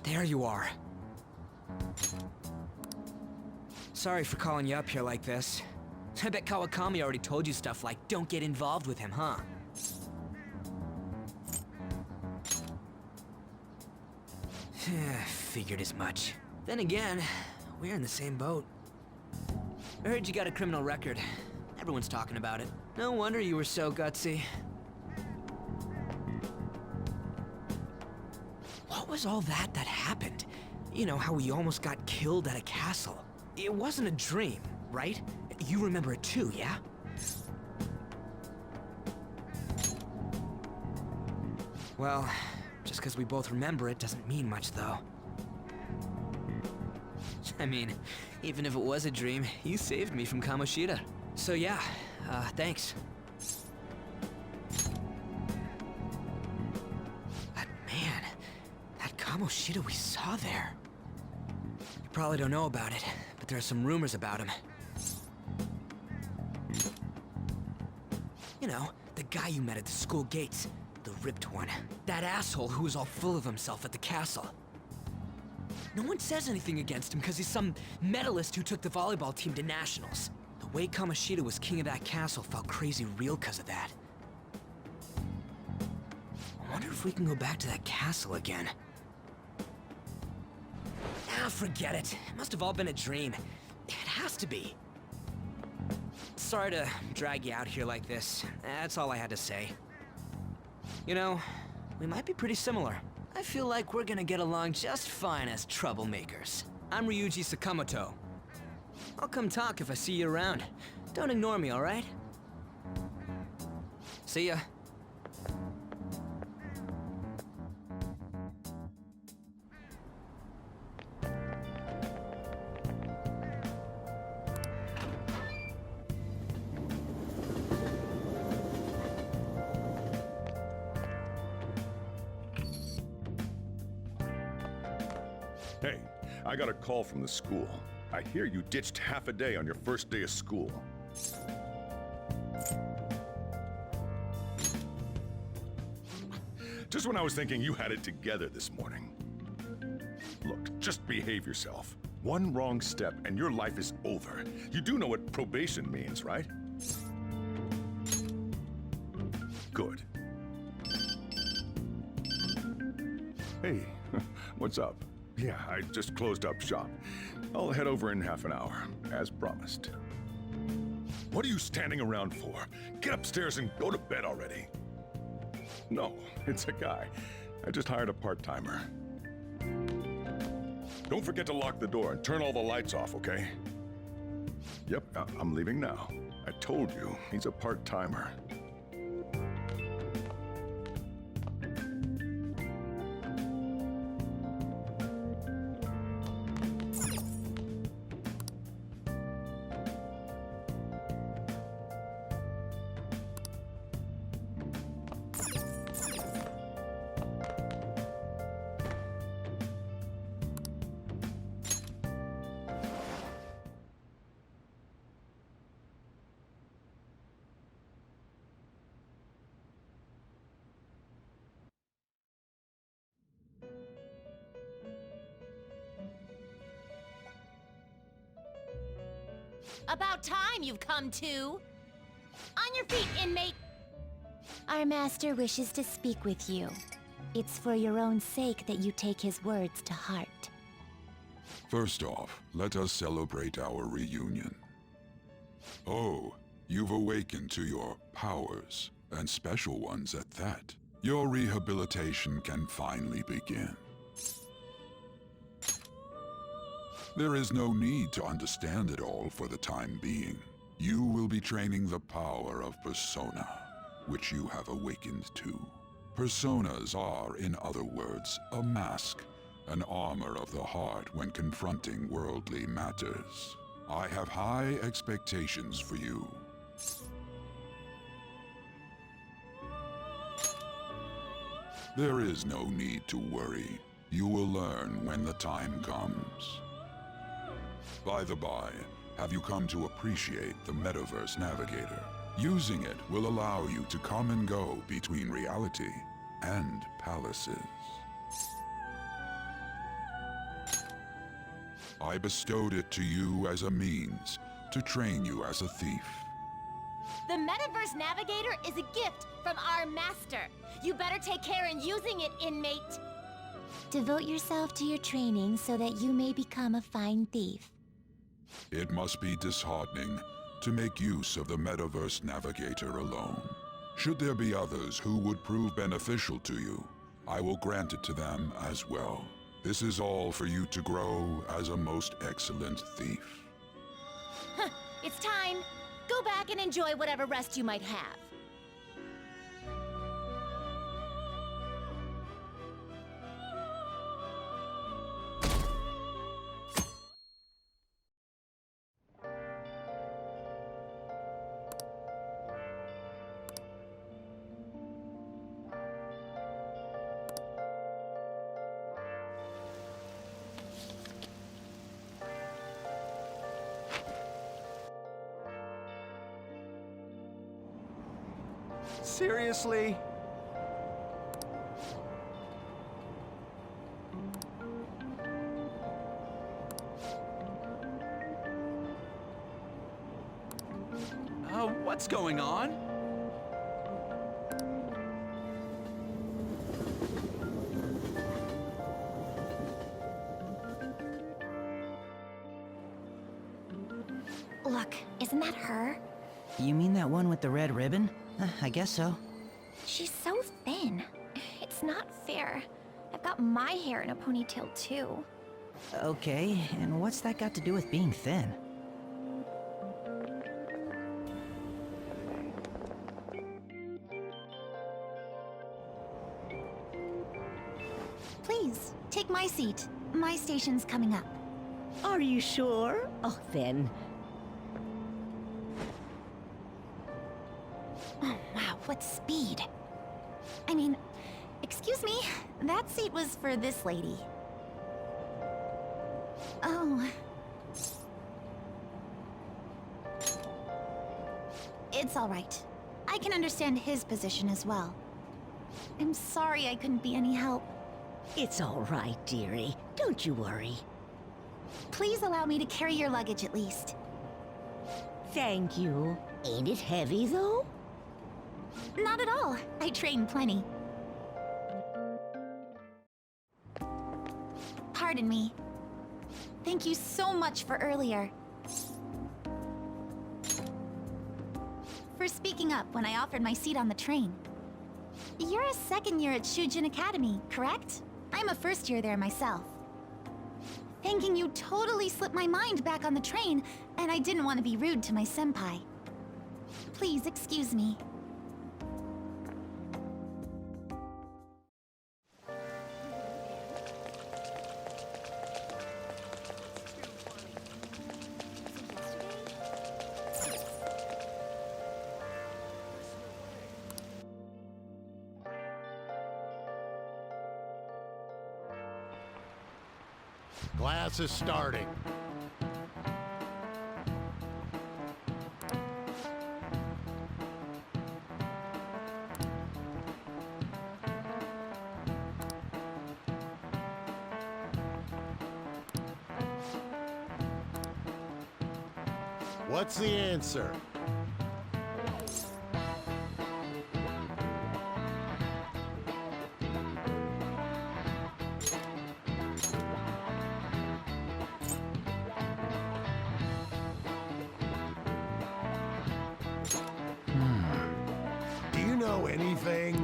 There you are. Sorry for calling you up here like this. I bet Kawakami already told you stuff like, don't get involved with him, huh? Figured as much. Then again, we're in the same boat. I heard you got a criminal record. Everyone's talking about it. No wonder you were so gutsy. What was all that happened? You know, how we almost got killed at a castle. It wasn't a dream, right? You remember it too, yeah? Well, just because we both remember it doesn't mean much, though. I mean, even if it was a dream, you saved me from Kamoshida. So yeah, thanks. But man, that Kamoshida we saw there. You probably don't know about it, but there are some rumors about him. You know, the guy you met at the school gates. The ripped one. That asshole who was all full of himself at the castle. No one says anything against him because he's some medalist who took the volleyball team to nationals. The way Kamoshida was king of that castle felt crazy real because of that. I wonder if we can go back to that castle again. Ah, forget it. It must have all been a dream. It has to be. Sorry to drag you out here like this. That's all I had to say. You know, we might be pretty similar. I feel like we're gonna get along just fine as troublemakers. I'm Ryuji Sakamoto. I'll come talk if I see you around. Don't ignore me, alright? See ya. Hey, I got a call from the school. I hear you ditched half a day on your first day of school. Just when I was thinking you had it together this morning. Look, just behave yourself. One wrong step and your life is over. You do know what probation means, right? Good. Hey, what's up? Yeah, I just closed up shop. I'll head over in half an hour, as promised. What are you standing around for? Get upstairs and go to bed already. No, it's a guy. I just hired a part-timer. Don't forget to lock the door and turn all the lights off, okay? Yep, I'm leaving now. I told you, he's a part-timer. About time you've come to. On your feet, inmate! Our master wishes to speak with you. It's for your own sake that you take his words to heart. First off, let us celebrate our reunion. Oh, you've awakened to your powers, and special ones at that. Your rehabilitation can finally begin. There is no need to understand it all for the time being. You will be training the power of persona, which you have awakened to. Personas are, in other words, a mask, an armor of the heart when confronting worldly matters. I have high expectations for you. There is no need to worry. You will learn when the time comes. By the by, have you come to appreciate the Metaverse Navigator? Using it will allow you to come and go between reality and palaces. I bestowed it to you as a means to train you as a thief. The Metaverse Navigator is a gift from our master. You better take care in using it, inmate. Devote yourself to your training so that you may become a fine thief. It must be disheartening to make use of the Metaverse Navigator alone. Should there be others who would prove beneficial to you, I will grant it to them as well. This is all for you to grow as a most excellent thief. It's time. Go back and enjoy whatever rest you might have. Seriously? What's going on? Look, isn't that her? You mean that one with the red ribbon? I guess so. She's so thin. It's not fair. I've got my hair in a ponytail too. Okay, and what's that got to do with being thin? Please, take my seat. My station's coming up. Are you sure? Oh, then. Oh, wow, what speed. I mean, excuse me, that seat was for this lady. Oh. It's all right. I can understand his position as well. I'm sorry I couldn't be any help. It's all right, dearie. Don't you worry. Please allow me to carry your luggage at least. Thank you. Ain't it heavy, though? Not at all. I train plenty. Pardon me. Thank you so much for earlier. For speaking up when I offered my seat on the train. You're a second year at Shujin Academy, correct? I'm a first year there myself. Thanking you totally slipped my mind back on the train, and I didn't want to be rude to my senpai. Please excuse me. Class is starting. What's the answer? Do you know anything?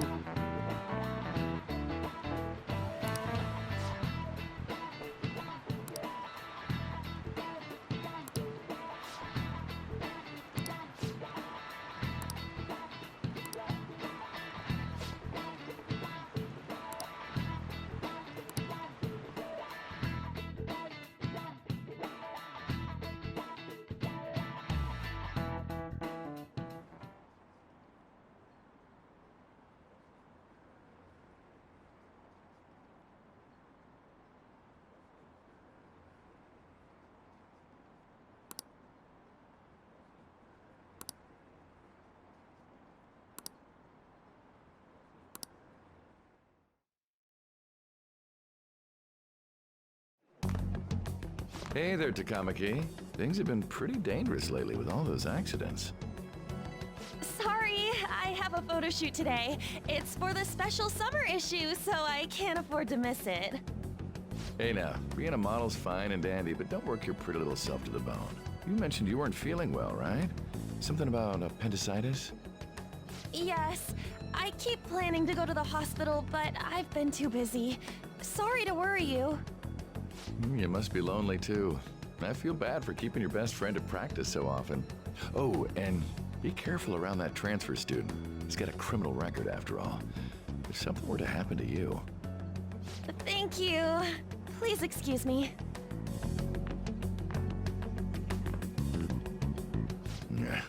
Hey there, Takamaki. Things have been pretty dangerous lately with all those accidents. Sorry, I have a photo shoot today. It's for the special summer issue, so I can't afford to miss it. Hey now, being a model's fine and dandy, but don't work your pretty little self to the bone. You mentioned you weren't feeling well, right? Something about appendicitis? Yes, I keep planning to go to the hospital, but I've been too busy. Sorry to worry you. You must be lonely too. I feel bad for keeping your best friend at practice so often. Oh, and be careful around that transfer student. He's got a criminal record after all. If something were to happen to you. Thank you. Please excuse me. Yeah.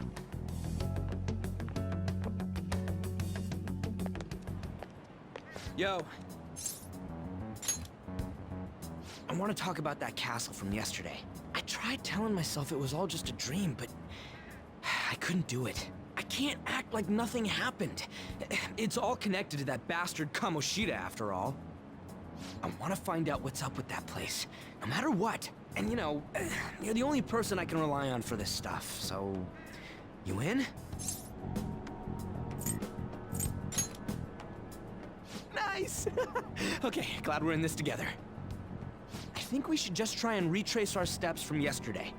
Yo. I want to talk about that castle from yesterday. I tried telling myself it was all just a dream, but I couldn't do it. I can't act like nothing happened. It's all connected to that bastard Kamoshida, after all. I want to find out what's up with that place, no matter what. And you know, you're the only person I can rely on for this stuff, so... You in? Nice! Okay, glad we're in this together. I think we should just try and retrace our steps from yesterday.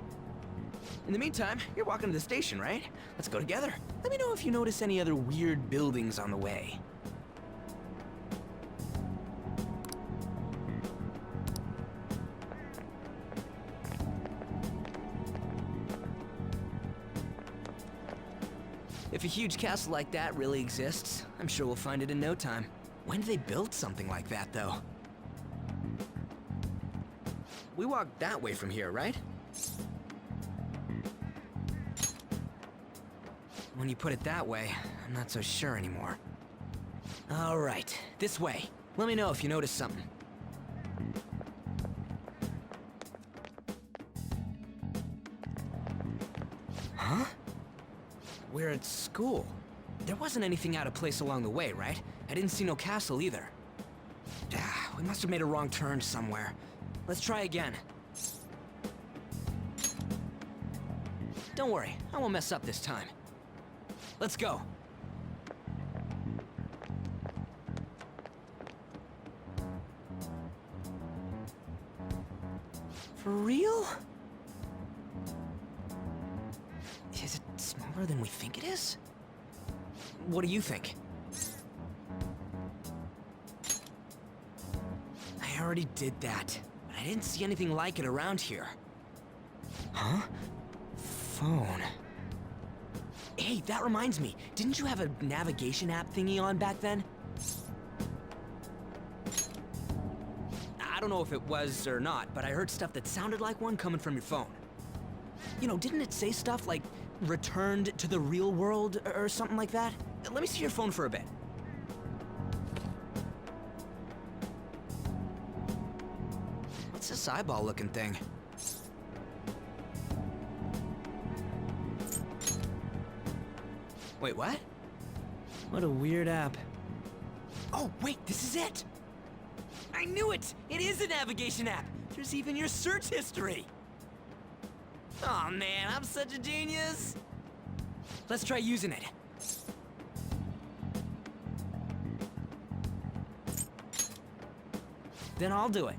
In the meantime, you're walking to the station, right? Let's go together. Let me know if you notice any other weird buildings on the way. If a huge castle like that really exists, I'm sure we'll find it in no time. When did they build something like that, though? We walked that way from here, right? When you put it that way, I'm not so sure anymore. All right, this way. Let me know if you notice something. Huh? We're at school. There wasn't anything out of place along the way, right? I didn't see no castle either. We must have made a wrong turn somewhere. Let's try again. Don't worry, I won't mess up this time. Let's go. For real? Is it smaller than we think it is? What do you think? I already did that, but I didn't see anything like it around here. Huh? Phone. Hey, that reminds me. Didn't you have a navigation app thingy on back then? I don't know if it was or not, but I heard stuff that sounded like one coming from your phone. You know, didn't it say stuff like returned to the real world or something like that? Let me see your phone for a bit. What's this eyeball-looking thing? Wait, what? What a weird app. Oh, wait, this is it! I knew it! It is a navigation app! There's even your search history! Aw, man, I'm such a genius! Let's try using it. Then I'll do it.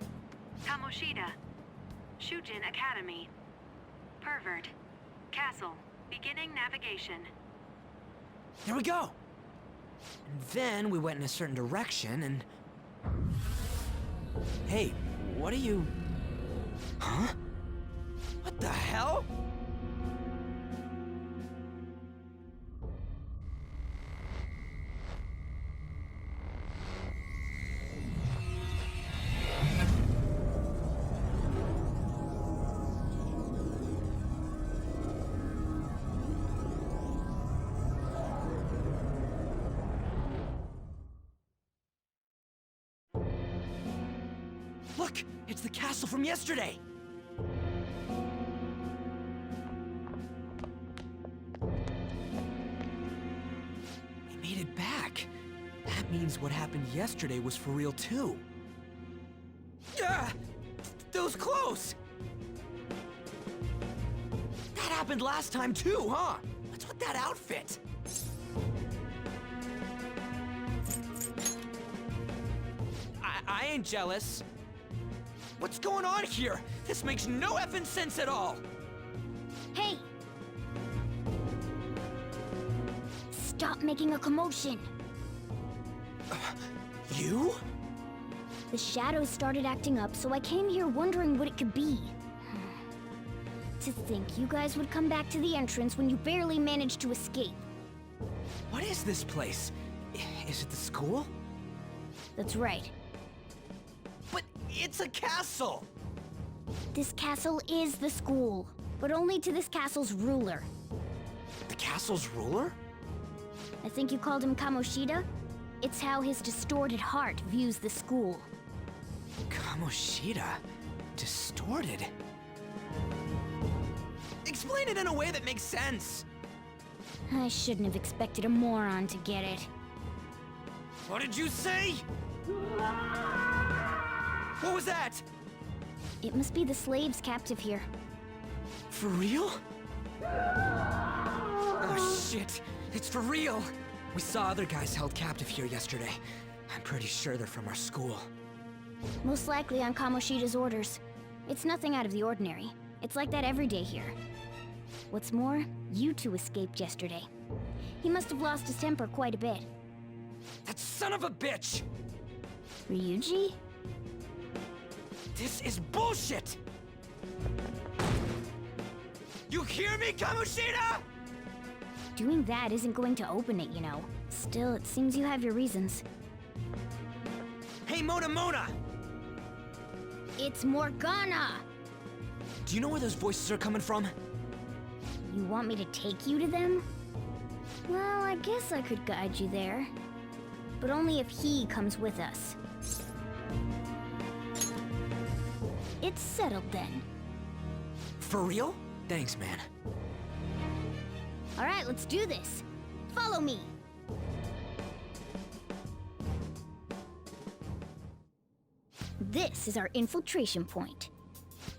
Kamoshida. Shujin Academy. Pervert. Castle. Beginning navigation. There we go! And then we went in a certain direction and... Hey, what are you... Huh? What the hell? Look! It's the castle from yesterday! We made it back. That means what happened yesterday was for real too. Ah! That was close! happened last time too, huh? What's with that outfit? I ain't jealous. What's going on here? This makes no effing sense at all. Hey! Stop making a commotion. You? The shadows started acting up, so I came here wondering what it could be. To think you guys would come back to the entrance when you barely managed to escape. What is this place? Is it the school? That's right. But it's a castle! This castle is the school, but only to this castle's ruler. The castle's ruler? I think you called him Kamoshida? It's how his distorted heart views the school. Kamoshida? Distorted? Explain it in a way that makes sense! I shouldn't have expected a moron to get it. What did you say? What was that? It must be the slaves captive here. For real? Oh shit, it's for real! We saw other guys held captive here yesterday. I'm pretty sure they're from our school. Most likely on Kamoshida's orders. It's nothing out of the ordinary. It's like that every day here. What's more, you two escaped yesterday. He must have lost his temper quite a bit. That son of a bitch! Ryuji? This is bullshit! You hear me, Kamoshida?! Doing that isn't going to open it, you know. Still, it seems you have your reasons. Hey, Mona! It's Morgana! Do you know where those voices are coming from? You want me to take you to them? Well, I guess I could guide you there. But only if he comes with us. It's settled then. For real? Thanks, man. Alright, let's do this. Follow me! This is our infiltration point.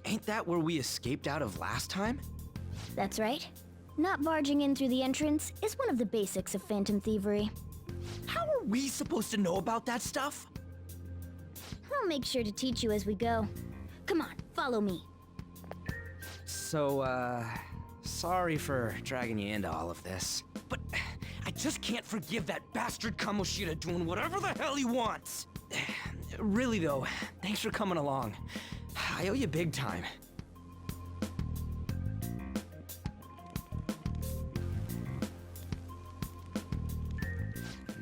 Ain't that where we escaped out of last time? That's right. Not barging in through the entrance is one of the basics of phantom thievery. How are we supposed to know about that stuff? I'll make sure to teach you as we go. Come on, follow me. So, sorry for dragging you into all of this. But I just can't forgive that bastard Kamoshida doing whatever the hell he wants. Really though, thanks for coming along. I owe you big time.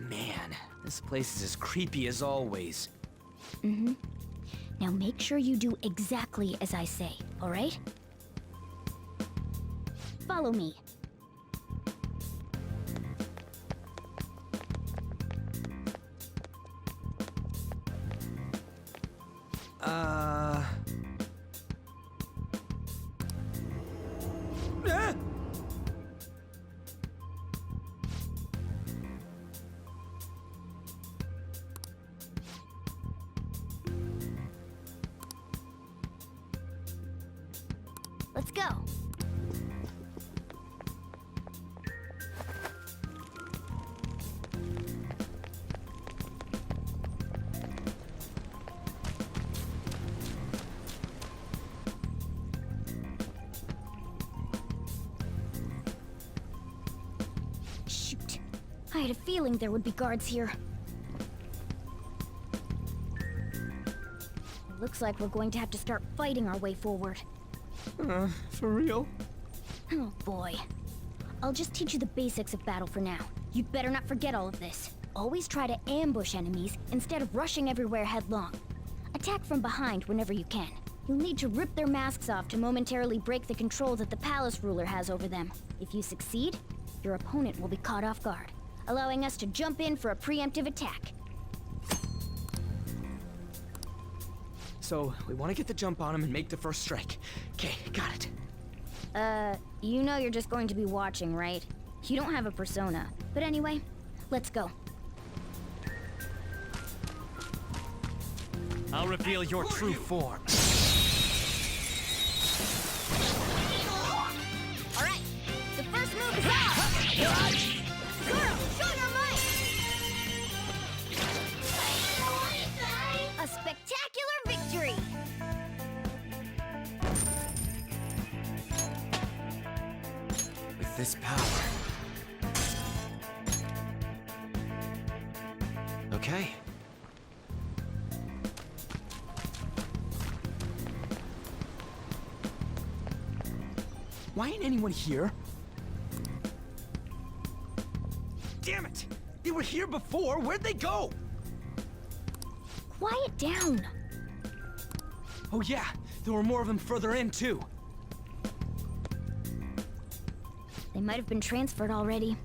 Man, this place is as creepy as always. Mm-hmm. Now make sure you do exactly as I say, all right? Follow me. Ah! Let's go. Shoot. I had a feeling there would be guards here. It looks like we're going to have to start fighting our way forward. For real? Oh boy. I'll just teach you the basics of battle for now. You'd better not forget all of this. Always try to ambush enemies instead of rushing everywhere headlong. Attack from behind whenever you can. You'll need to rip their masks off to momentarily break the control that the palace ruler has over them. If you succeed, your opponent will be caught off guard, allowing us to jump in for a preemptive attack. So, we want to get the jump on him and make the first strike. Okay, got it. You know you're just going to be watching, right? You don't have a persona. But anyway, let's go. I'll reveal your true form. All right, Girl, show your might! A spectacular victory! With this power. Okay. Why ain't anyone here? Damn it! They were here before! Where'd they go? Quiet down. Oh yeah, there were more of them further in too. They might have been transferred already.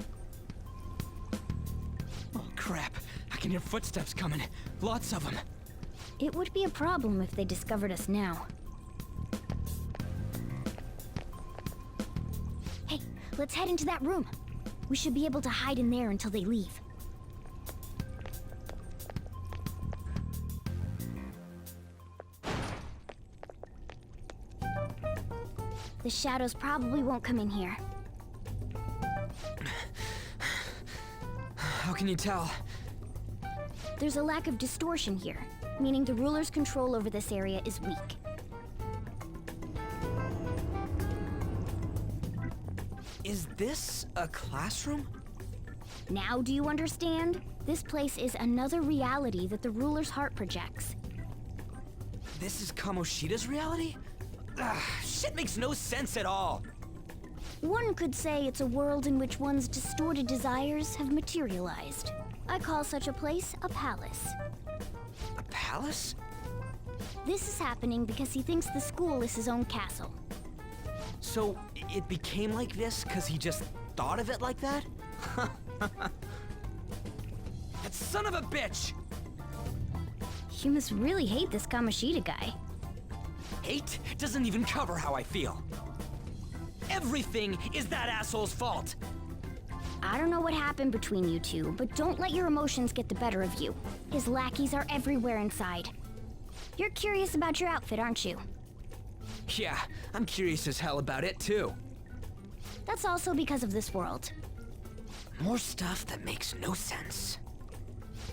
Oh crap, I can hear footsteps coming. Lots of them. It would be a problem if they discovered us now. Hey, let's head into that room. We should be able to hide in there until they leave. The shadows probably won't come in here. How can you tell? There's a lack of distortion here, meaning the ruler's control over this area is weak. Is this a classroom? Now do you understand? This place is another reality that the ruler's heart projects. This is Kamoshida's reality? Ugh, shit makes no sense at all. One could say it's a world in which one's distorted desires have materialized. I call such a place a palace. A palace? This is happening because he thinks the school is his own castle. So, it became like this because he just thought of it like that? That son of a bitch! You must really hate this Kamoshida guy. Hate doesn't even cover how I feel. Everything is that asshole's fault! I don't know what happened between you two, but don't let your emotions get the better of you. His lackeys are everywhere inside. You're curious about your outfit, aren't you? Yeah, I'm curious as hell about it too. That's also because of this world. More stuff that makes no sense.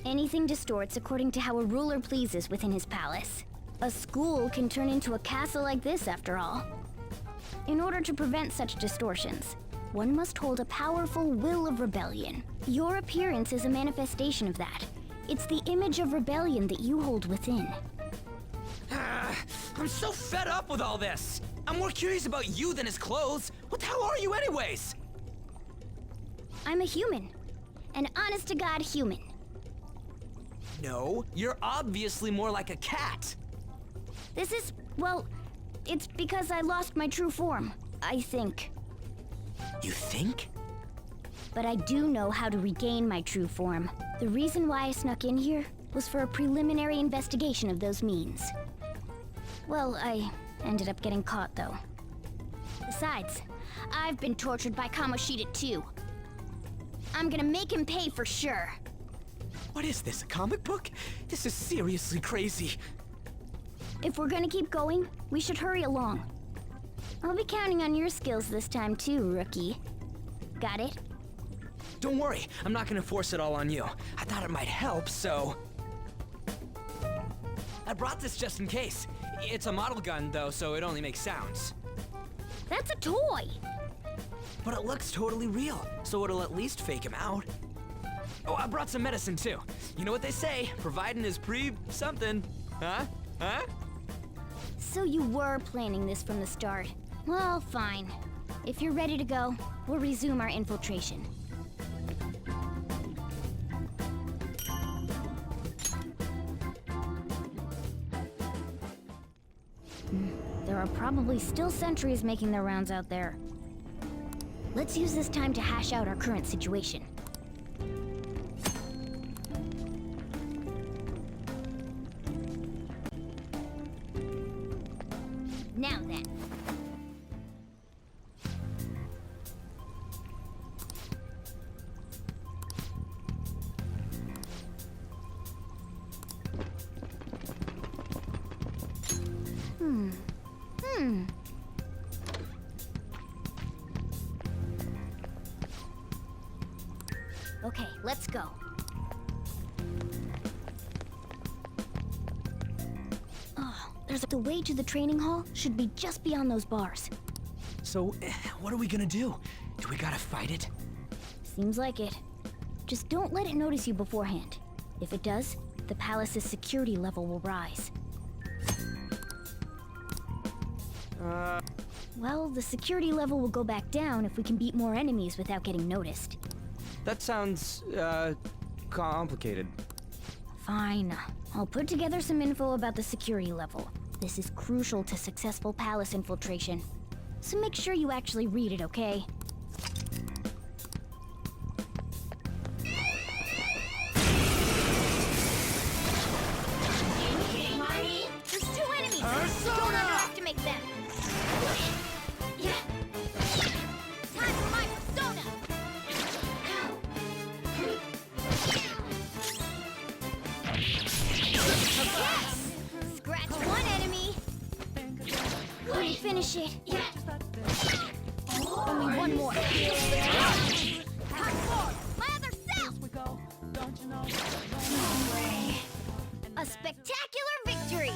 Anything distorts according to how a ruler pleases within his palace. A school can turn into a castle like this, after all. In order to prevent such distortions, one must hold a powerful will of rebellion. Your appearance is a manifestation of that. It's the image of rebellion that you hold within. I'm so fed up with all this! I'm more curious about you than his clothes! What the hell are you anyways? I'm a human. An honest-to-God human. No, you're obviously more like a cat. This is, well, it's because I lost my true form, I think. You think? But I do know how to regain my true form. The reason why I snuck in here was for a preliminary investigation of those means. Well, I ended up getting caught, though. Besides, I've been tortured by Kamoshida too. I'm gonna make him pay for sure. What is this, a comic book? This is seriously crazy. If we're gonna keep going, we should hurry along. I'll be counting on your skills this time too, rookie. Got it? Don't worry, I'm not gonna force it all on you. I thought it might help, so... I brought this just in case. It's a model gun, though, so it only makes sounds. That's a toy! But it looks totally real, so it'll at least fake him out. Oh, I brought some medicine, too. You know what they say, providing is something. Huh? Huh? So you were planning this from the start. Well, fine. If you're ready to go, we'll resume our infiltration. There are probably still sentries making their rounds out there. Let's use this time to hash out our current situation. Now then. Okay, let's go. Oh, there's the way to the training hall should be just beyond those bars. So, what are we gonna do? Do we gotta fight it? Seems like it. Just don't let it notice you beforehand. If it does, the palace's security level will rise. Well, the security level will go back down if we can beat more enemies without getting noticed. That sounds, complicated. Fine. I'll put together some info about the security level. This is crucial to successful palace infiltration. So make sure you actually read it, okay? There's 2 enemies! Don't underestimate them! Yeah. Time for my persona! Okay! Scratch 1 enemy! Couldn't finish it. Yeah. Only 1 more. Come forward! My other self! A spectacular victory!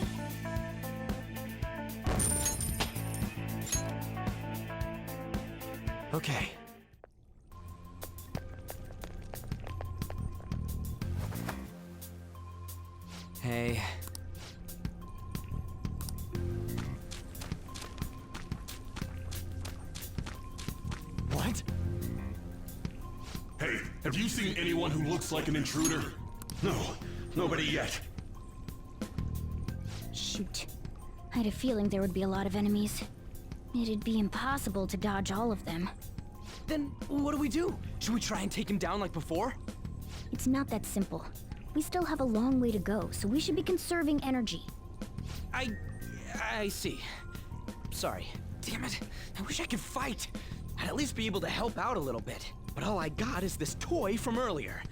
Okay. Hey. What? Hey, have you seen anyone who looks like an intruder? No, nobody yet. Shoot. I had a feeling there would be a lot of enemies. It'd be impossible to dodge all of them. Then what do we do? Should we try and take him down like before? It's not that simple. We still have a long way to go, so we should be conserving energy. I see. Sorry. Damn it. I wish I could fight. I'd at least be able to help out a little bit. But all I got is this toy from earlier.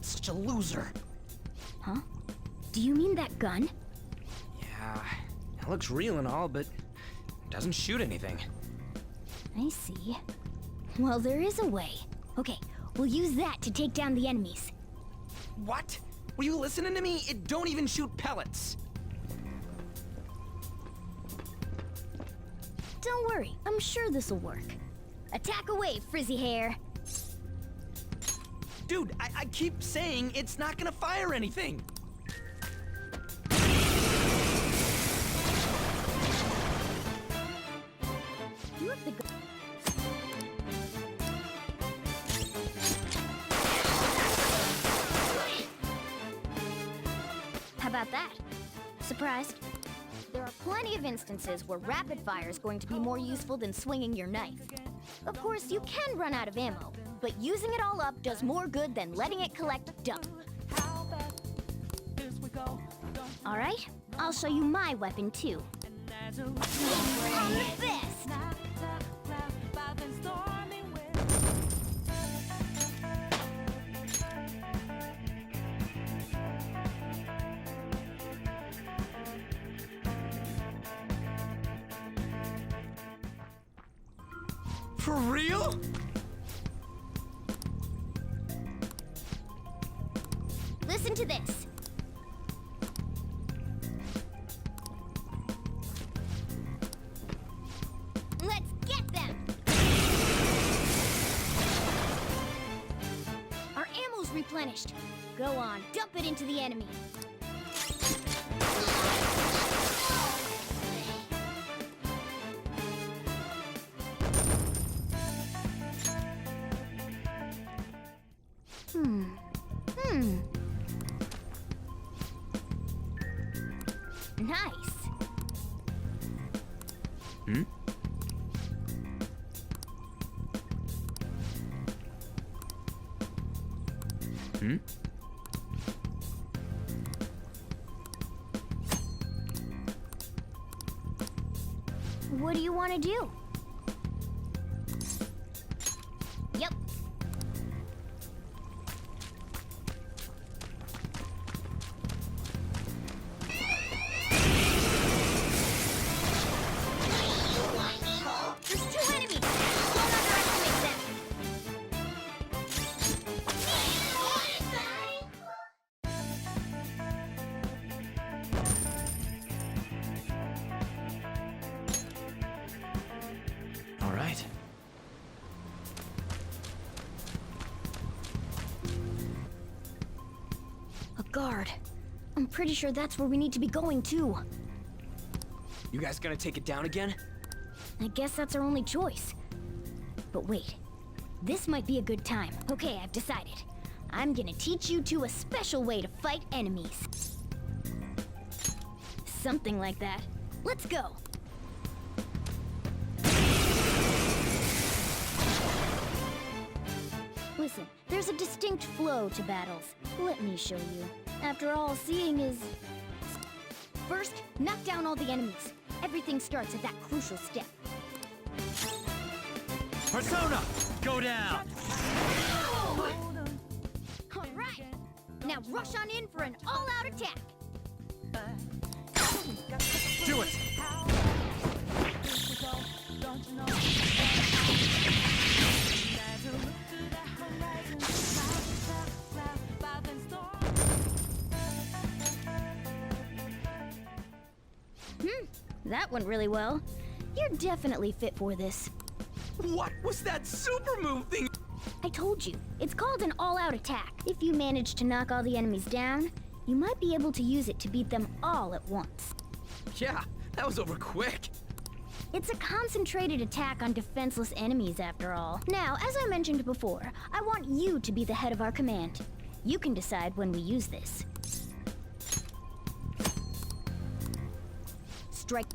Such a loser. Huh? Do you mean that gun? Yeah, it looks real and all, but it doesn't shoot anything. I see. Well, there is a way. Okay, we'll use that to take down the enemies. What? Were you listening to me? It don't even shoot pellets. Don't worry, I'm sure this'll work. Attack away, frizzy hair. Dude, I keep saying it's not gonna fire anything. You have the gun. How about that? Surprised? There are plenty of instances where rapid fire is going to be more useful than swinging your knife. Of course, you can run out of ammo, but using it all up does more good than letting it collect dust. All right, I'll show you my weapon too. On the fist! For real? Listen to this. Let's get them! Our ammo's replenished. Go on, dump it into the enemy. Nice. What do you want to do? Yep. There's 2 enemies! Don't underestimate them! guard. I'm pretty sure that's where we need to be going, too. You guys gonna take it down again? I guess that's our only choice. But wait, this might be a good time. Okay, I've decided. I'm gonna teach you two a special way to fight enemies. Something like that. Let's go! Listen, there's a distinct flow to battles. Let me show you. After all, seeing is... First, knock down all the enemies. Everything starts at that crucial step. Persona, go down. All right. Now rush on in for an all-out attack. Do it. That went really well. You're definitely fit for this. What was that super move thing? I told you, it's called an all-out attack. If you manage to knock all the enemies down, you might be able to use it to beat them all at once. Yeah, that was over quick. It's a concentrated attack on defenseless enemies, after all. Now, as I mentioned before, I want you to be the head of our command. You can decide when we use this. Strike.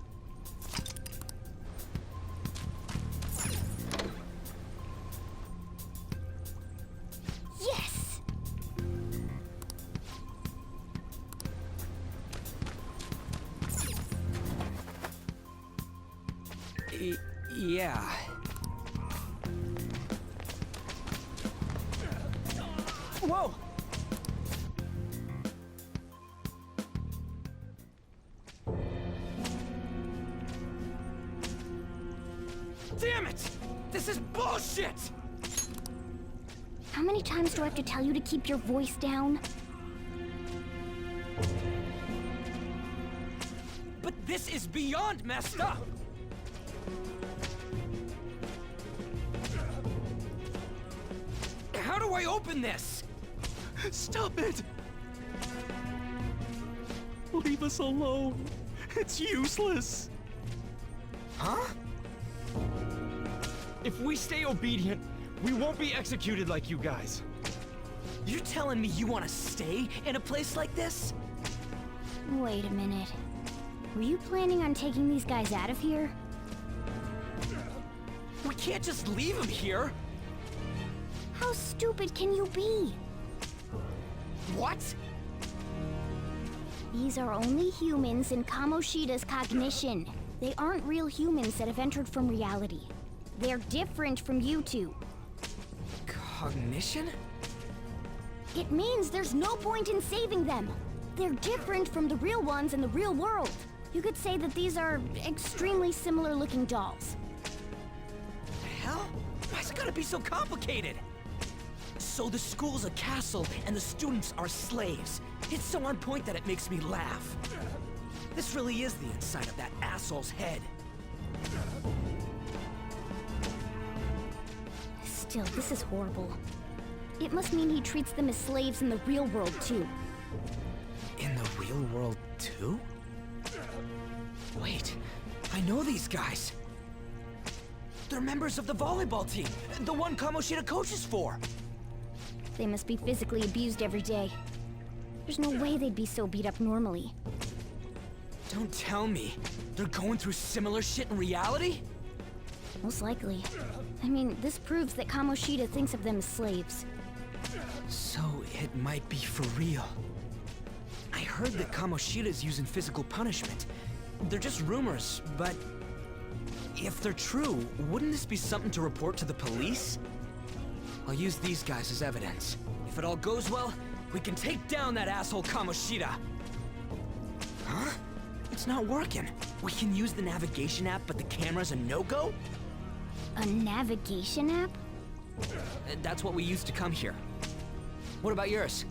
Yes! Yeah. Whoa! Damn it! This is bullshit! How many times do I have to tell you to keep your voice down? But this is beyond messed up! How do I open this? Stop it! Leave us alone. It's useless. Huh? If we stay obedient, we won't be executed like you guys. You're telling me you want to stay in a place like this? Wait a minute. Were you planning on taking these guys out of here? We can't just leave them here. How stupid can you be? What? These are only humans in Kamoshida's cognition. They aren't real humans that have entered from reality. They're different from you two. Cognition? It means there's no point in saving them. They're different from the real ones in the real world. You could say that these are extremely similar looking dolls. The hell? Why's it gotta be so complicated? So the school's a castle and the students are slaves. It's so on point that it makes me laugh. This really is the inside of that asshole's head. Still, this is horrible. It must mean he treats them as slaves in the real world, too. In the real world, too? Wait, I know these guys. They're members of the volleyball team, the one Kamoshida coaches for. They must be physically abused every day. There's no way they'd be so beat up normally. Don't tell me. They're going through similar shit in reality? Most likely. I mean, this proves that Kamoshida thinks of them as slaves. So it might be for real. I heard that Kamoshida's using physical punishment. They're just rumors, but if they're true, wouldn't this be something to report to the police? I'll use these guys as evidence. If it all goes well, we can take down that asshole Kamoshida. Huh? It's not working. We can use the navigation app, but the camera's a no-go? A navigation app? That's what we used to come here. What about yours?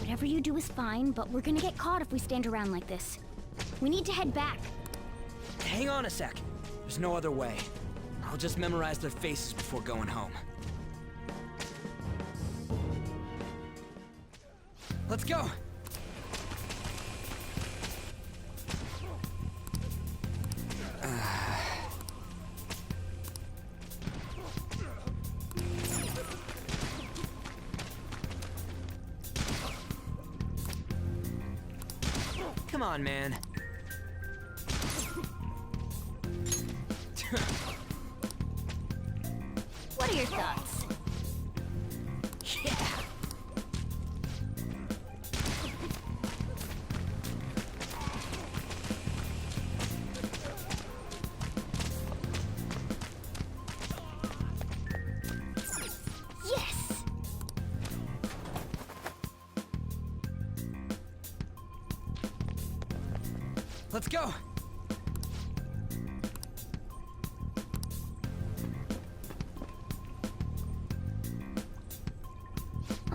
Whatever you do is fine, but we're gonna get caught if we stand around like this. We need to head back. Hang on a sec. There's no other way. I'll just memorize their faces before going home. Let's go! Come on, man. What are your thoughts? Yeah! Yes! Let's go!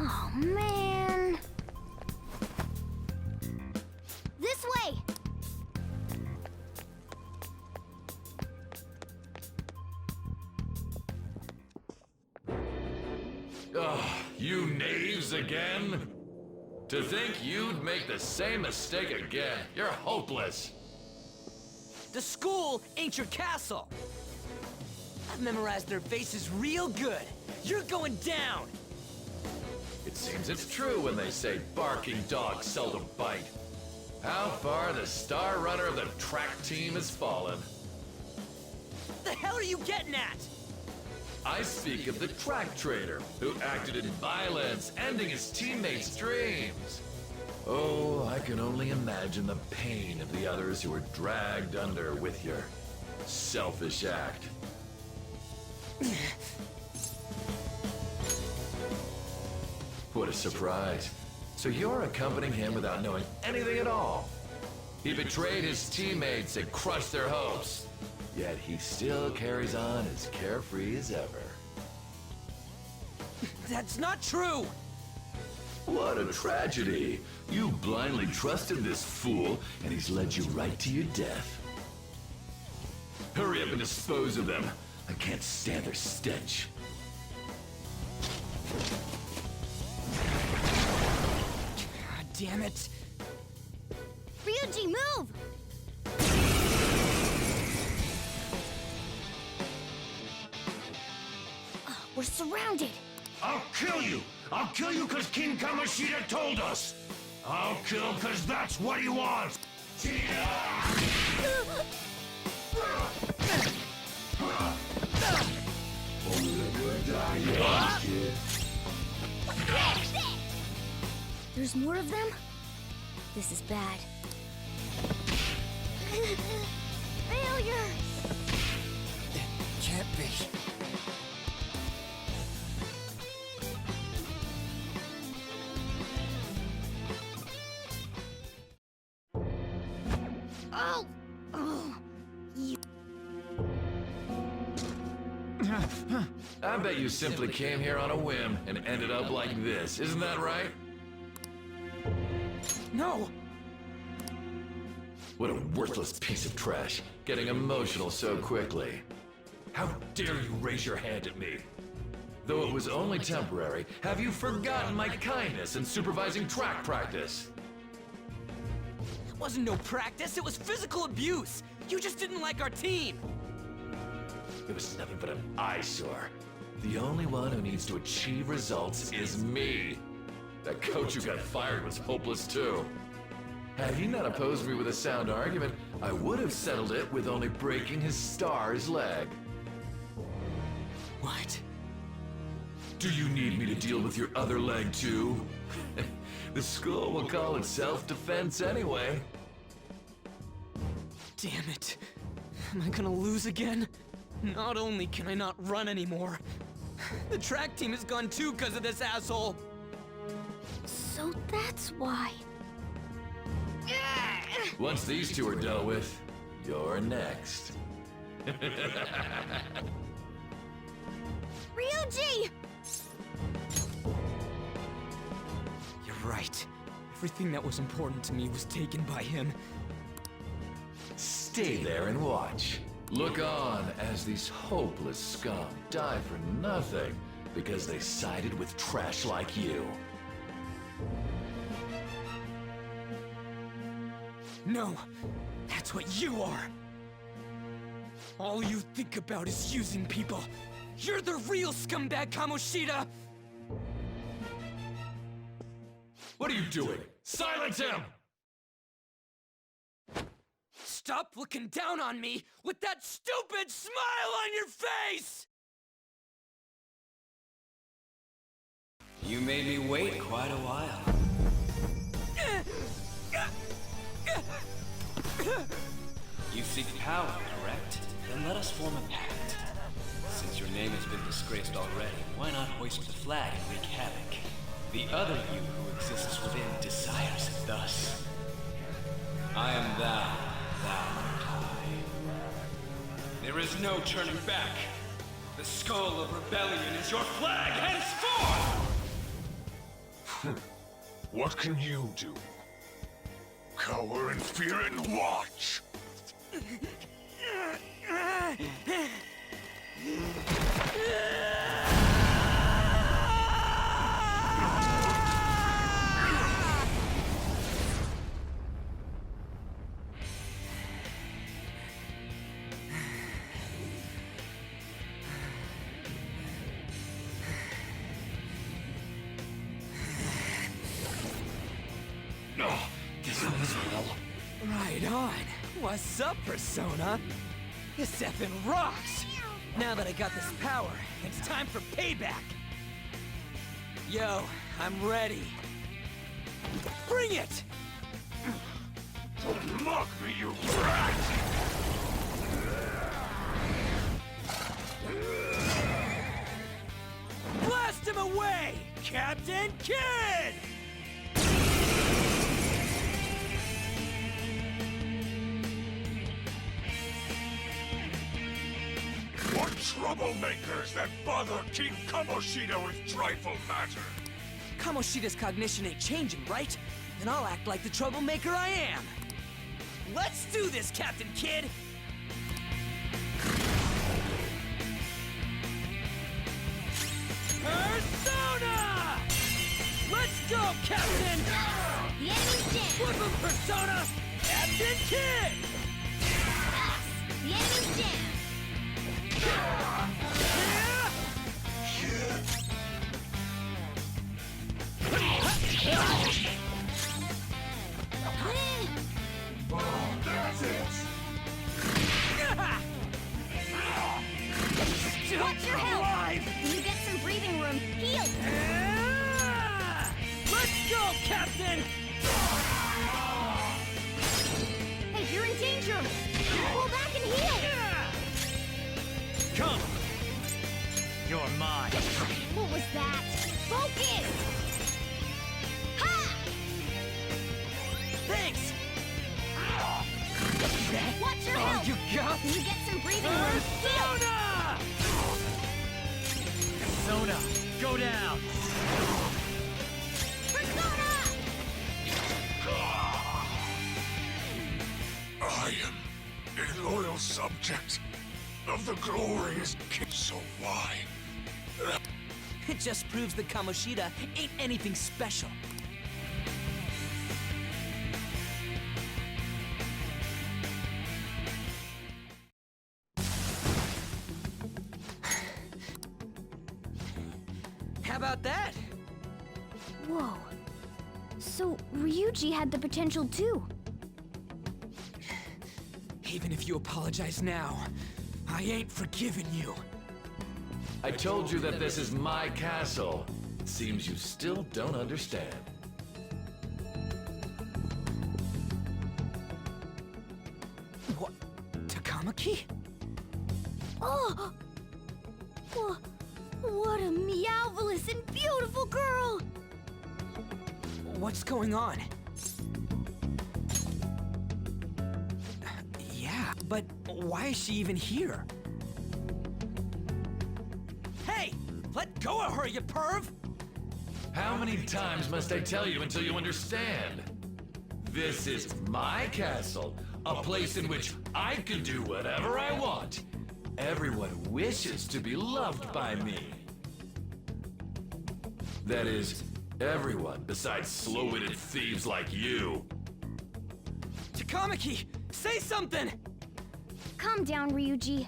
Oh, man. This way! Ugh, you knaves again? To think you'd make the same mistake again. You're hopeless. The school ain't your castle! I've memorized their faces real good. You're going down! It seems it's true when they say barking dogs seldom bite. How far the star runner of the track team has fallen. What the hell are you getting at? I speak of the track trader, who acted in violence, ending his teammates' dreams. Oh, I can only imagine the pain of the others who were dragged under with your selfish act. What a surprise. So you're accompanying him without knowing anything at all. He betrayed his teammates and crushed their hopes. Yet he still carries on as carefree as ever. That's not true! What a tragedy. You blindly trusted this fool, and he's led you right to your death. Hurry up and dispose of them. I can't stand their stench. God damn it! Ryuji, move! We're surrounded! I'll kill you! I'll kill you because King Kamoshida told us! I'll kill because that's what he wants! There's more of them? This is bad. Failure! Can't be. Oh! Oh! You... I bet you simply came here on a whim and ended up like this, isn't that right? No! What a worthless piece of trash, getting emotional so quickly. How dare you raise your hand at me? Though it was only temporary, have you forgotten my kindness in supervising track practice? It wasn't no practice, it was physical abuse! You just didn't like our team! It was nothing but an eyesore. The only one who needs to achieve results is me. That coach who got fired was hopeless too. Had he not opposed me with a sound argument, I would have settled it with only breaking his star's leg. What? Do you need me to deal with your other leg too? The school will call it self-defense anyway. Damn it. Am I gonna lose again? Not only can I not run anymore, the track team is gone too because of this asshole. So that's why. Once these two are dealt with, you're next. Ryuji! You're right. Everything that was important to me was taken by him. Stay there and watch. Look on as these hopeless scum die for nothing because they sided with trash like you. No, that's what you are. All you think about is using people. You're the real scumbag, Kamoshida! What are you doing? Silence him! Stop looking down on me with that stupid smile on your face! You made me wait quite a while. You seek power, correct? Then let us form a pact. Since your name has been disgraced already, why not hoist the flag and wreak havoc? The other you who exists within desires it thus. I am thou, thou art I. There is no turning back. The skull of rebellion is your flag henceforth! What can you do? Cower in fear and watch! Right on. What's up, Persona? This effing rocks! Now that I got this power, it's time for payback! Yo, I'm ready. Bring it! Don't mock me, you brat! Blast him away, Captain Kidd! What troublemakers that bother King Kamoshida with trifle matter? Kamoshida's cognition ain't changing, right? Then I'll act like the troublemaker I am. Let's do this, Captain Kidd! Persona! Let's go, Captain! The enemy's down! Flip him, Persona! Captain Kidd! The enemy's down! That's it! Watch your health! When you get some breathing room, heal! Let's go, Captain! Hey, you're in danger! Pull back and heal! Come! You're mine. What was that? Focus! Ha! Thanks! Watch your Oh, health! you got When you get some breathing room, heal! Persona, go down! Persona! I am a loyal subject of the glorious king, so why? It just proves that Kamoshida ain't anything special. How about that? Whoa. So, Ryuji had the potential too. Even if you apologize now, I ain't forgiving you. I told you that this is my castle. Seems you still don't understand. What? Takamaki? Oh! What a meowvelous and beautiful girl! What's going on? Yeah, but why is she even here? Hey! Let go of her, you perv! How many times must I tell you until you understand? This is my castle, a place in which I can do whatever I want. Everyone wishes to be loved by me. That is, everyone besides slow-witted thieves like you. Kamiki! Say something! Calm down, Ryuji.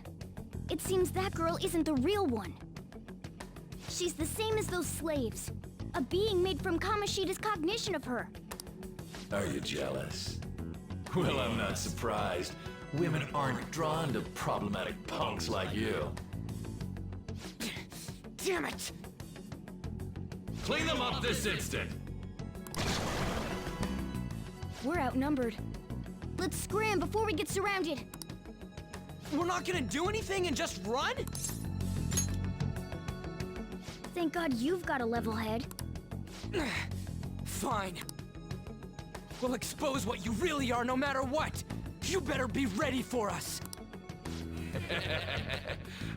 It seems that girl isn't the real one. She's the same as those slaves. A being made from Kamoshida's cognition of her. Are you jealous? Well, I'm not surprised. Women aren't drawn to problematic punks like you. Damn it! Clean them up this instant! We're outnumbered. Let's scram before we get surrounded. We're not gonna do anything and just run? Thank God you've got a level head. Fine. We'll expose what you really are no matter what. You better be ready for us.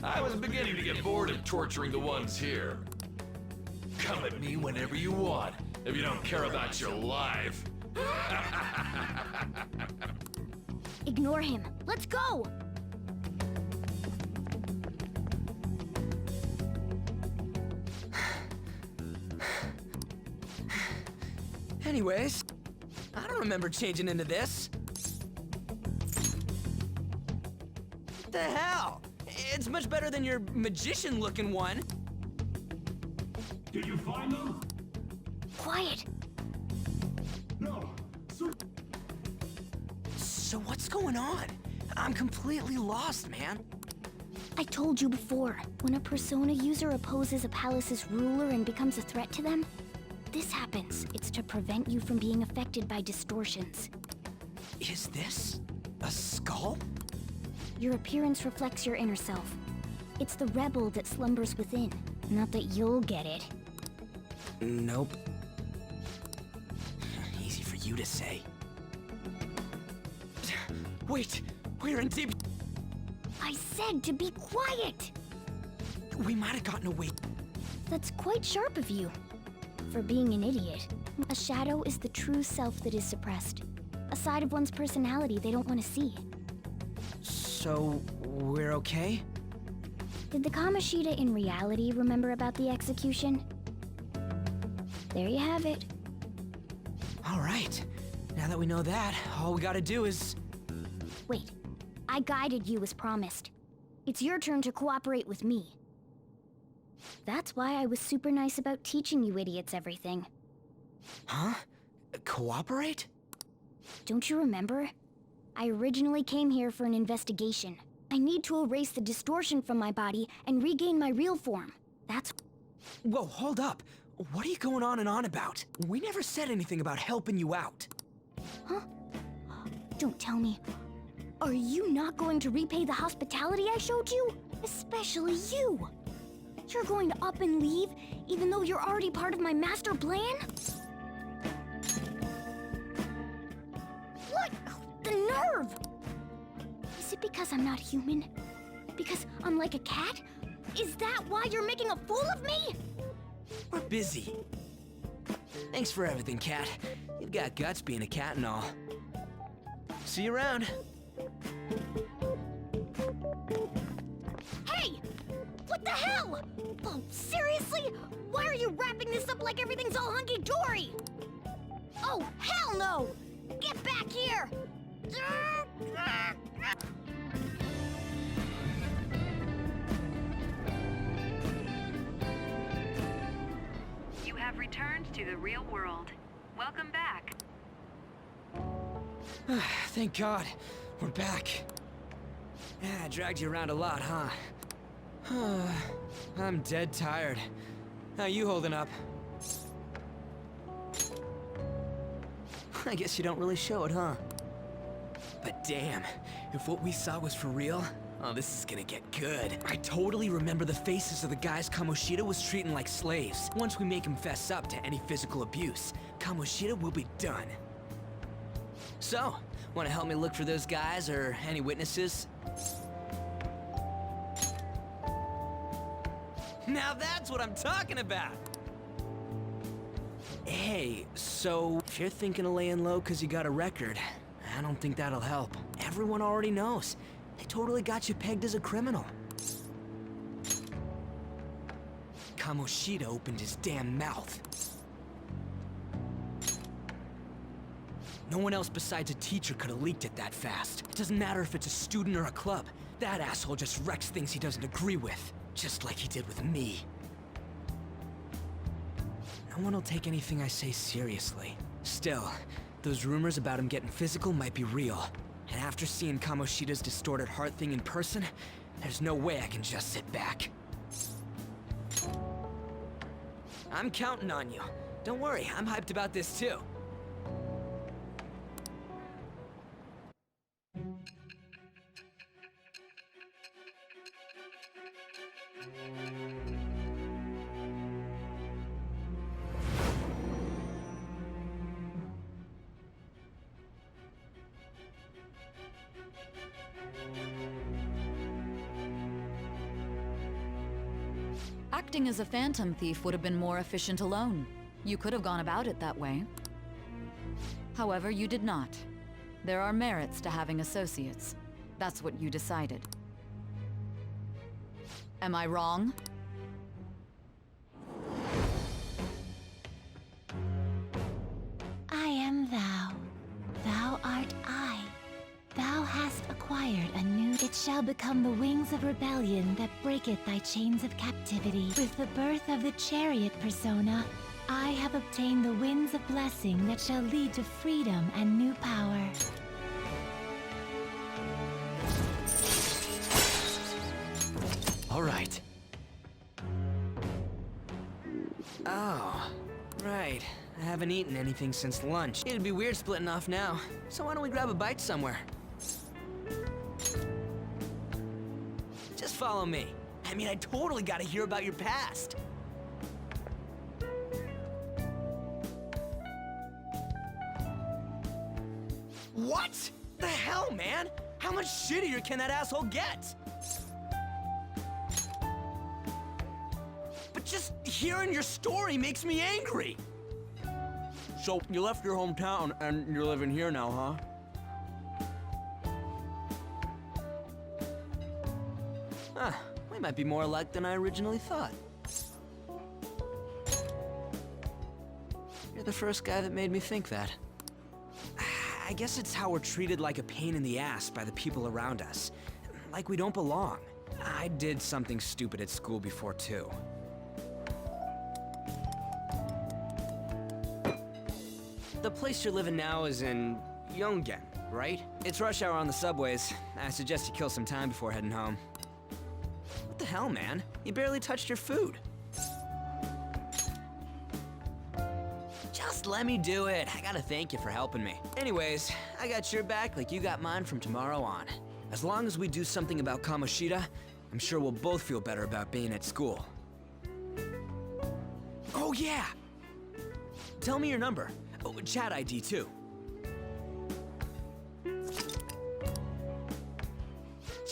I was beginning to get bored of torturing the ones here. Come at me whenever you want, if you don't care about your life. Ignore him. Let's go! Anyways, I don't remember changing into this. What the hell? It's much better than your magician-looking one. Did you find them? Quiet. No. Sir. So what's going on? I'm completely lost, man. I told you before, when a Persona user opposes a palace's ruler and becomes a threat to them, this happens. It's to prevent you from being affected by distortions. Is this a skull? Your appearance reflects your inner self. It's the rebel that slumbers within. Not that you'll get it. Nope. Easy for you to say. Wait, we're in deep... I said to be quiet! We might have gotten away. That's quite sharp of you. For being an idiot, a shadow is the true self that is suppressed. A side of one's personality they don't want to see. So, we're okay? Did the Kamoshida in reality remember about the execution? There you have it. All right. Now that we know that, all we gotta do is... Wait. I guided you as promised. It's your turn to cooperate with me. That's why I was super nice about teaching you idiots everything. Huh? Cooperate? Don't you remember? I originally came here for an investigation. I need to erase the distortion from my body and regain my real form. That's... Whoa, hold up. What are you going on and on about? We never said anything about helping you out. Huh? Don't tell me. Are you not going to repay the hospitality I showed you? Especially you. You're going to up and leave, even though you're already part of my master plan? What? The nerve! Is it because I'm not human? Because I'm like a cat? Is that why you're making a fool of me? We're busy. Thanks for everything, Cat. You've got guts being a cat and all. See you around. Hey! What the hell? Oh, seriously? Why are you wrapping this up like everything's all hunky-dory? Oh, hell no! Get back here! You have returned to the real world. Welcome back. Thank God. We're back. Yeah, I dragged you around a lot, huh? I'm dead tired. How you holding up? I guess you don't really show it, huh? But damn, if what we saw was for real, oh, this is gonna get good. I totally remember the faces of the guys Kamoshida was treating like slaves. Once we make him fess up to any physical abuse, Kamoshida will be done. So, wanna help me look for those guys or any witnesses? Now that's what I'm talking about! Hey, so if you're thinking of laying low because you got a record, I don't think that'll help. Everyone already knows. They totally got you pegged as a criminal. Kamoshida opened his damn mouth. No one else besides a teacher could have leaked it that fast. It doesn't matter if it's a student or a club. That asshole just wrecks things he doesn't agree with, just like he did with me. No one will take anything I say seriously. Still, those rumors about him getting physical might be real. And after seeing Kamoshida's distorted heart thing in person, there's no way I can just sit back. I'm counting on you. Don't worry, I'm hyped about this too. Acting as a phantom thief would have been more efficient alone. You could have gone about it that way. However, you did not. There are merits to having associates. That's what you decided. Am I wrong? I am thou. Thou art I. Thou hast acquired a new... It shall become the wings of rebellion that breaketh thy chains of captivity. With the birth of the chariot persona, I have obtained the winds of blessing that shall lead to freedom and new power. All right. Oh, right. I haven't eaten anything since lunch. It'd be weird splitting off now, so why don't we grab a bite somewhere? Just follow me. I mean, I totally gotta hear about your past. What? The hell, man? How much shittier can that asshole get? But just hearing your story makes me angry. So, you left your hometown and you're living here now, huh? Huh, we might be more alike than I originally thought. You're the first guy that made me think that. I guess it's how we're treated like a pain in the ass by the people around us. Like we don't belong. I did something stupid at school before, too. The place you're living now is in Yongen, right? It's rush hour on the subways. I suggest you kill some time before heading home. What the hell, man? You barely touched your food. Just let me do it. I gotta thank you for helping me. Anyways, I got your back like you got mine from tomorrow on. As long as we do something about Kamoshida, I'm sure we'll both feel better about being at school. Oh yeah! Tell me your number. Oh, chat ID too.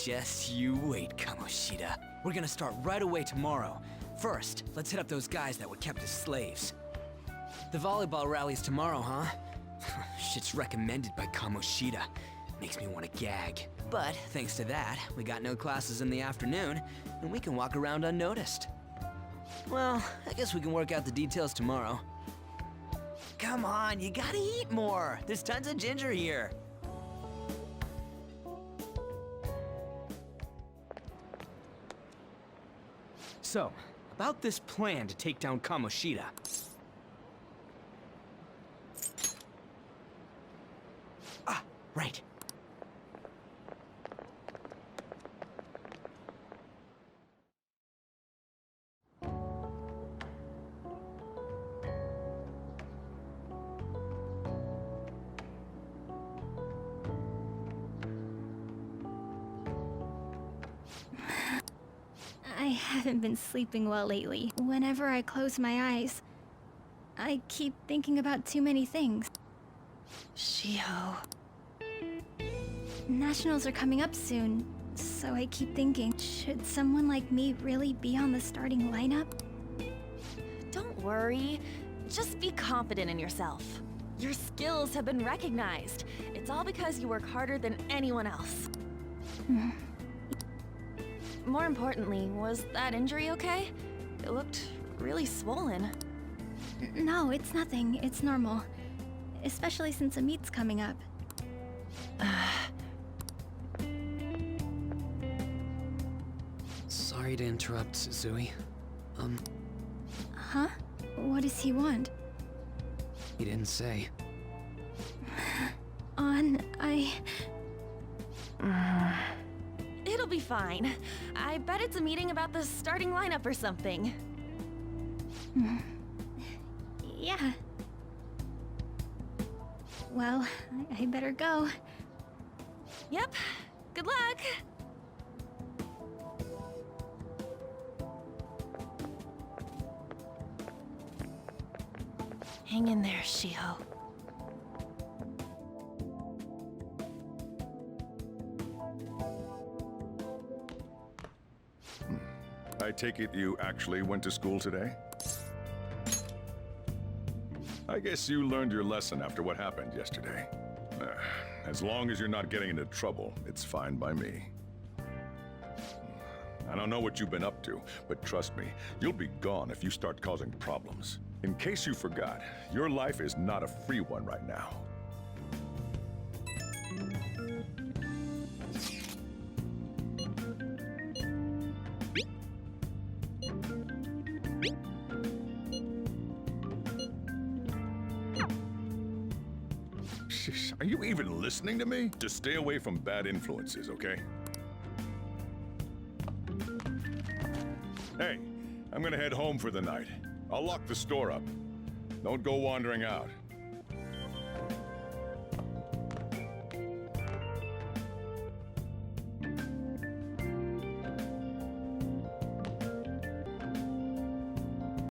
Just you wait, Kamoshida. We're gonna start right away tomorrow. First, let's hit up those guys that were kept as slaves. The volleyball rally's tomorrow, huh? Shit's recommended by Kamoshida. Makes me want to gag. But thanks to that, we got no classes in the afternoon, and we can walk around unnoticed. Well, I guess we can work out the details tomorrow. Come on, you gotta eat more. There's tons of ginger here. So, about this plan to take down Kamoshida. Ah, right. I haven't been sleeping well lately. Whenever I close my eyes, I keep thinking about too many things. Shiho. Nationals are coming up soon, so I keep thinking, should someone like me really be on the starting lineup? Don't worry. Just be confident in yourself. Your skills have been recognized. It's all because you work harder than anyone else. More importantly, was that injury okay? It looked really swollen. No, it's nothing. It's normal. especially since a meet's coming up. Sorry to interrupt, Zui. Huh? What does he want? He didn't say. It'll be fine. I bet it's a meeting about the starting lineup or something. Yeah. Well, I better go. Yep. Good luck! Hang in there, Shiho. I take it you actually went to school today? I guess you learned your lesson after what happened yesterday. As long as you're not getting into trouble, it's fine by me. I don't know what you've been up to, but trust me, you'll be gone if you start causing problems. In case you forgot, your life is not a free one right now. Are you even listening to me? Just stay away from bad influences, okay? Hey, I'm gonna head home for the night. I'll lock the store up. Don't go wandering out.